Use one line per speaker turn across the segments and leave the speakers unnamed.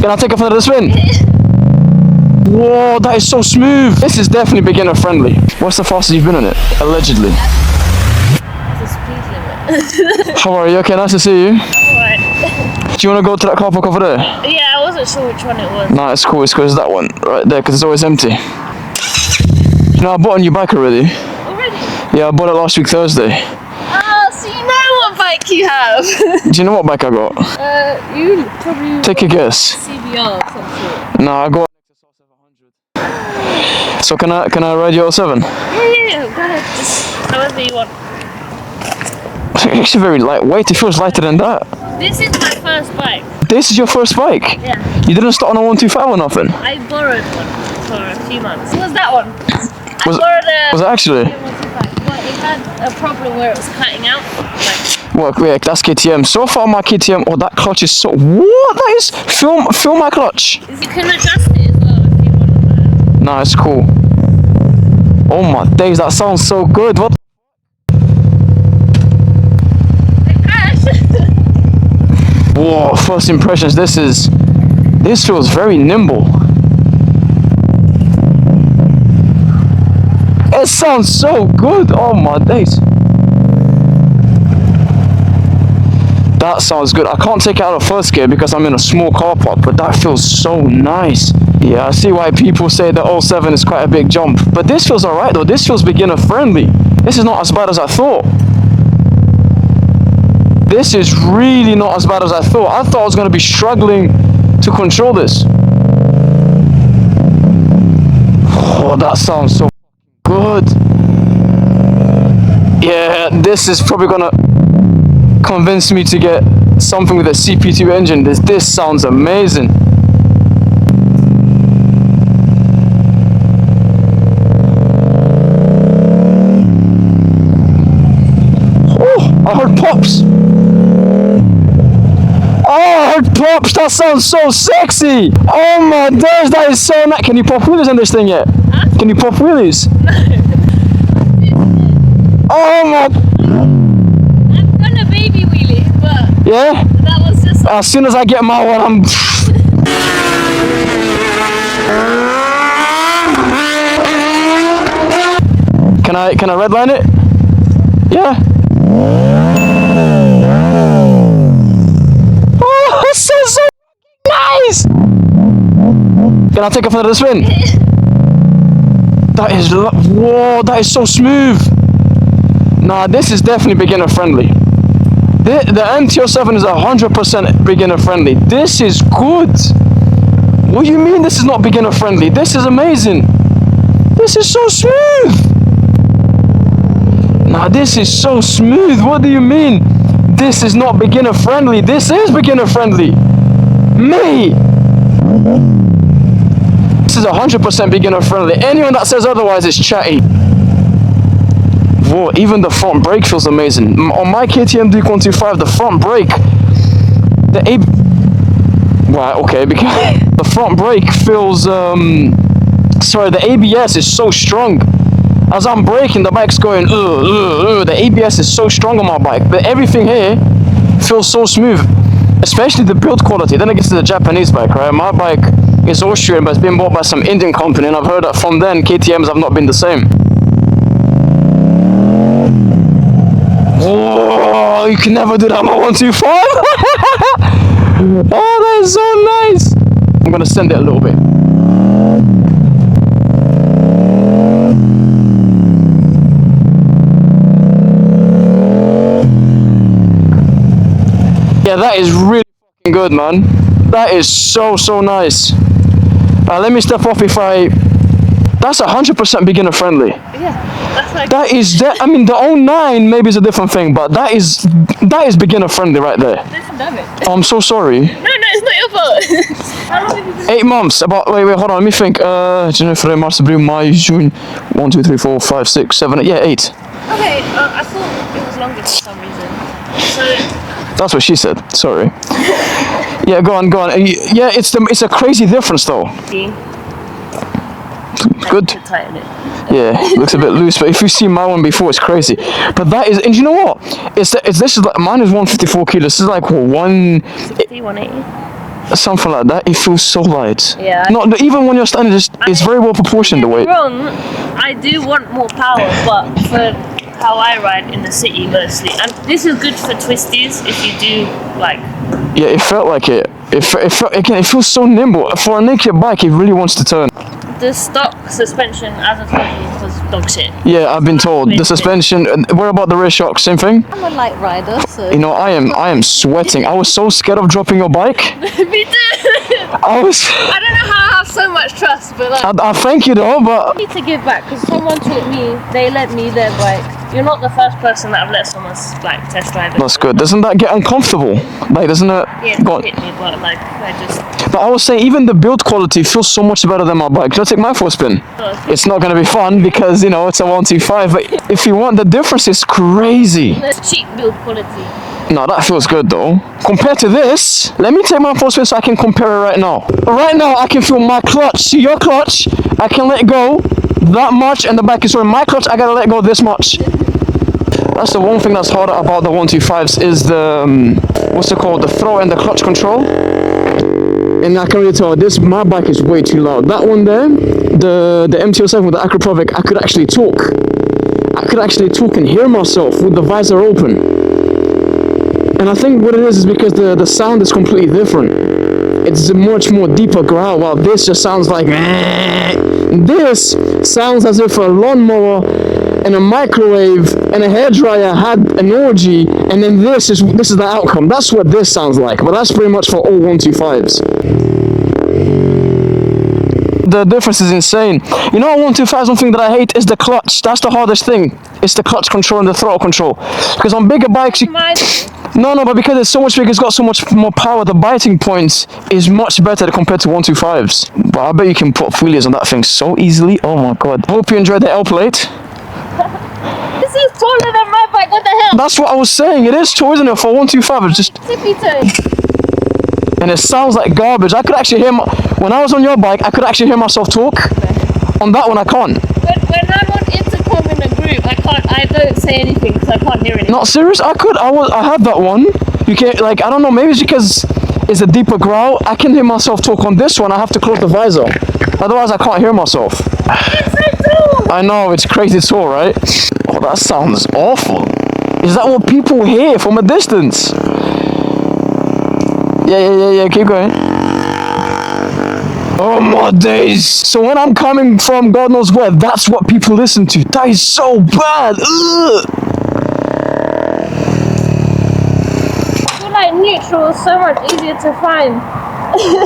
Can I take it for the spin? Whoa, that is so smooth. This is definitely beginner friendly. What's the fastest you've been on it? Allegedly.
The speed limit.
How are you? Okay, nice to see you.
Alright.
Do you want to go to that car park over there?
Yeah, I wasn't sure which one it was.
Nah, it's cool. It's because that one right there, because it's always empty. You know, I bought a new bike already.
Already?
Yeah, I bought it last week Thursday.
Oh, so you know what bike you have?
Do you know what bike I got?
You probably...
Take a guess.
CBR or some sort.
No, I got. So can I ride your 07?
Yeah. Go ahead. Just however you want.
It's actually very lightweight. It feels lighter than that.
This is my first bike.
This is your first bike?
Yeah.
You didn't start on a 125 or nothing?
I borrowed one for a few months. What was that one? I borrowed a...
Was it actually?
125, but it had a problem where it was cutting out.
Well, yeah, that's KTM. So far, my KTM. Oh, that clutch is so. What? That is. Feel my clutch.
You can adjust it as well if you want to.
Nah, it's cool. Oh my days, that sounds so good. What? Whoa, first impressions. This feels very nimble. It sounds so good. Oh my days. That sounds good. I can't take it out of first gear because I'm in a small car park, but that feels so nice. Yeah, I see why people say the 07 is quite a big jump, but this feels alright though. This feels beginner friendly. This is not as bad as I thought. This is really not as bad as I thought. I thought I was going to be struggling to control this. Oh, that sounds so good. Yeah, this is probably going to convince me to get something with a CP2 engine. This sounds amazing. Oh, I heard pops. Oh, I heard pops. That sounds so sexy. Oh my days, that is so nice. Can you pop wheelies on this thing yet?
Huh?
Can you pop wheelies? Oh my.
I've done a baby wheelie, but
Yeah?
that was just...
As soon as I get my one, I'm... Can I redline it? Yeah? Oh, this sounds so nice! Can I take it for the spin? That is... Whoa, that is so smooth! Nah, this is definitely beginner friendly. The mt07 is 100% beginner friendly. This is good. What do you mean this is not beginner friendly? This is amazing. This is so smooth. Nah, this is so smooth. What do you mean? This is not beginner friendly. This is beginner friendly. Mate. This is 100% beginner friendly. Anyone that says otherwise is chatty. Whoa, even the front brake feels amazing. On my KTM Duke 125, the front brake, right, okay, because the front brake feels, sorry, the ABS is so strong. As I'm braking, the bike's going, the ABS is so strong on my bike, but everything here feels so smooth, especially the build quality. Then it gets to the Japanese bike, right? My bike is Austrian, but it's been bought by some Indian company, and I've heard that from then, KTMs have not been the same. Oh, you can never do that on my 125. Oh, that is so nice. I'm gonna send it a little bit. Yeah, that is really fucking good, man. That is so nice. Let me step off if I... That's 100% beginner friendly.
Yeah, that's like...
That is, I mean, the 09 maybe is a different thing, but that is beginner friendly right there.
Damn it.
Oh, I'm so sorry.
No, it's not your fault. How long have you been...
8 months. About, wait, hold on, let me think. January, February, March, April, May, June. 1, 2, 3, 4, 5, 6, 7, 8. Yeah, 8.
Okay, I thought it was longer for some reason. So...
That's what she said. Sorry. Yeah, go on. Yeah, it's a crazy difference though.
See?
Good.
Tighten it.
Yeah, it looks a bit loose, but if you see my one before, it's crazy. But that is, and you know what? This is like, mine is 154 kilos. This is like what,
150, 180.
Something like that. It feels so light.
Yeah.
Not even when you're standing, it's very well proportioned the weight.
Wrong. I do want more power, but for how I ride in the city mostly, and this is good for twisties if you do like.
Yeah, it felt like it. It felt again. It feels so nimble for a naked bike. It really wants to turn.
The stock suspension, as I told you, was dog shit.
Yeah, I've been told the suspension. What about the rear shock? Same thing.
I'm a light rider, so.
You know, I am sweating. I was so scared of dropping your bike.
Me too.
I was.
I don't know how I have so much trust, but like.
I thank you though, but
I need to give back because someone taught me. They lent me their bike. You're not the first person that I've let someone like test drive it.
that's good. Doesn't that get uncomfortable? Like, doesn't it?
Yeah,
Go on.
it hit me, but like I just.
But I was saying, even the build quality feels so much better than my bike. Can I take my for a spin? It's not going to be fun because, you know, it's a 125. But if you want, the difference is crazy.
It's cheap build quality.
No, that feels good though. Compared to this, let me take my for a spin so I can compare it right now. Right now, I can feel my clutch. See your clutch? I can let go that much, and the bike is sorry. My clutch, I gotta let go this much. That's the one thing that's harder about the 125s is the what's it called? The throw and the clutch control. And I can really tell my bike is way too loud. That one there, the mt07 with the acropovic, I could actually talk. I could actually talk and hear myself with the visor open. And I think what it is because the sound is completely different. It's a much more deeper growl, while this just sounds like this sounds as if a lawnmower and a microwave and a hairdryer had an orgy, and then this is the outcome. That's what this sounds like, but that's pretty much for all 125s. The difference is insane. You know, 125s, one thing that I hate is the clutch. That's the hardest thing. It's the clutch control and the throttle control. Because on bigger bikes, no, but because it's so much bigger, it's got so much more power. The biting point is much better compared to 125s. But I bet you can put wheelies on that thing so easily. Oh my god. Hope you enjoyed the L plate.
This is taller than my bike. What the hell?
That's what I was saying. It is tall, isn't it? For 125, it's just.
Tippy toe.
And it sounds like garbage. I could actually hear when I was on your bike, I could actually hear myself talk. On that one, I can't.
When I'm on intercom in a group, I don't say anything because I can't hear anything.
Not serious. I had that one. You can like I don't know. Maybe it's because it's a deeper growl. I can hear myself talk. On this one, I have to close the visor. Otherwise, I can't hear myself.
It's so tall.
I know it's crazy tall, right? Oh, that sounds awful. Is that what people hear from a distance? Yeah. Keep going. Oh my days. So when I'm coming from God knows where, that's what people listen to. That is so bad. Ugh.
I feel like neutral is so much easier to find.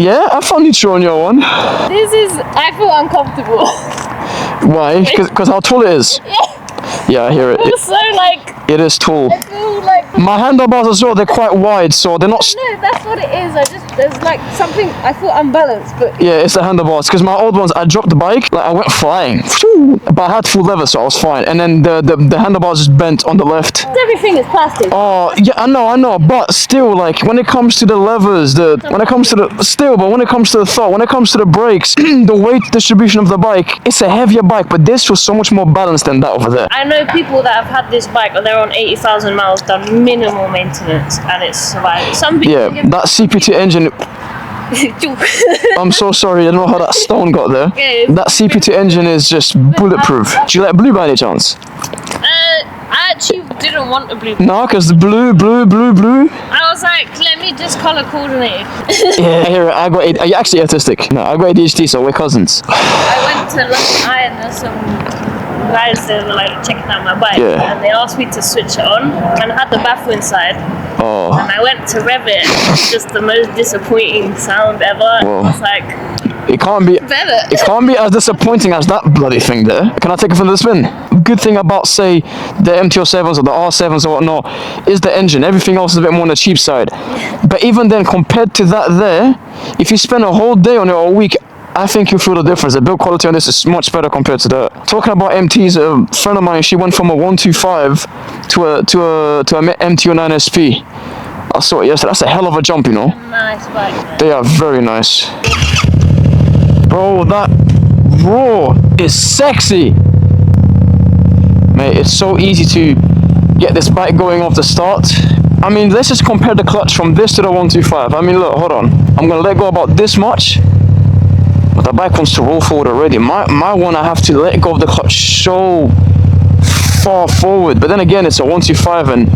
Yeah, I found neutral on your one.
I feel uncomfortable.
Why? Because how tall it is? Yeah, I hear it.
It's so like.
It is tall.
I feel like.
My handlebars as well, they're quite wide, so they're not.
No, that's what it is. There's like something. I feel unbalanced, but.
Yeah, it's the handlebars. Because my old ones, I dropped the bike, like I went flying. But I had full leather, so I was fine. And then the handlebars just bent on the left.
Everything is plastic.
Oh, yeah, I know. But still, like, when it comes to the levers, when it comes to the throttle, when it comes to the brakes, the weight distribution of the bike, it's a heavier bike, but this was so much more balanced than that over there.
I know people that have had this bike and they're on 80,000 miles, done minimal maintenance, and it's survived. Some people.
Yeah, that CPT engine. I'm so sorry, I don't know how that stone got there. That CPT engine is just bulletproof. Do you like blue by any chance?
I actually didn't want a blue.
No, because the blue.
I was like, let me just color coordinate.
Yeah, here, are you actually autistic? No, I got ADHD, so we're cousins.
I went to London Eye and there's some guys that were like checking out my bike, and they asked me to switch it on, and I had the baffle inside.
Oh.
And I went to rev it, it's just the most disappointing sound ever. I was like,
it can't be as disappointing as that bloody thing there. Can I take it from the spin? Good thing about, say, the mt07s or the R7s or whatnot is the engine. Everything else is a bit more on the cheap side. But even then, compared to that there, if you spend a whole day on it or a week, I think you'll feel the difference. The build quality on this is much better compared to that. Talking about MTs, a friend of mine, she went from a 125 to a MT09 SP. I saw it yesterday. That's a hell of a jump, you know.
nice bike, man.
They are very nice. Bro, that roar is sexy. Mate, it's so easy to get this bike going off the start. I mean, let's just compare the clutch from this to the 125. I mean, look, hold on. I'm gonna let go about this much, but the bike wants to roll forward already. My one, I have to let go of the clutch so far forward. But then again, it's a 125 and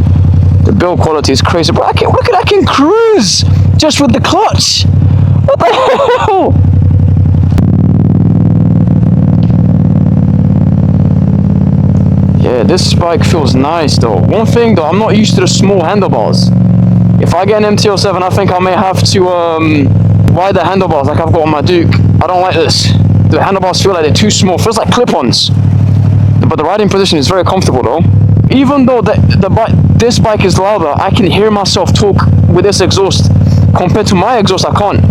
the build quality is crazy. But look at I can cruise just with the clutch. What the hell? Yeah, this bike feels nice though. One thing though, I'm not used to the small handlebars. If I get an mt07, I think I may have to widen the handlebars like I've got on my Duke. I don't like this. The handlebars feel like they're too small. Feels like clip-ons. But the riding position is very comfortable though. Even though this bike is louder, I can hear myself talk with this exhaust. Compared to my exhaust, I can't.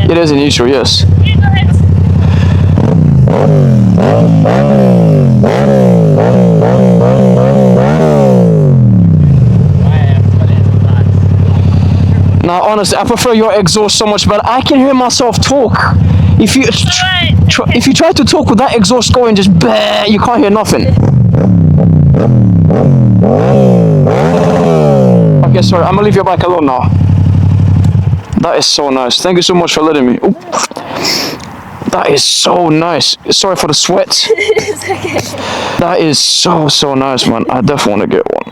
It is in neutral, yes.
Yeah, go ahead.
Now, honestly, I prefer your exhaust so much better. I can hear myself talk. If you if you try to talk with that exhaust going, just bah, you can't hear nothing. Okay, sorry, I'm gonna leave your bike alone now. That is so nice. Thank you so much for letting me. Oop. That is so nice. Sorry for the sweat.
It's okay.
That is so nice, man. I definitely want to get one.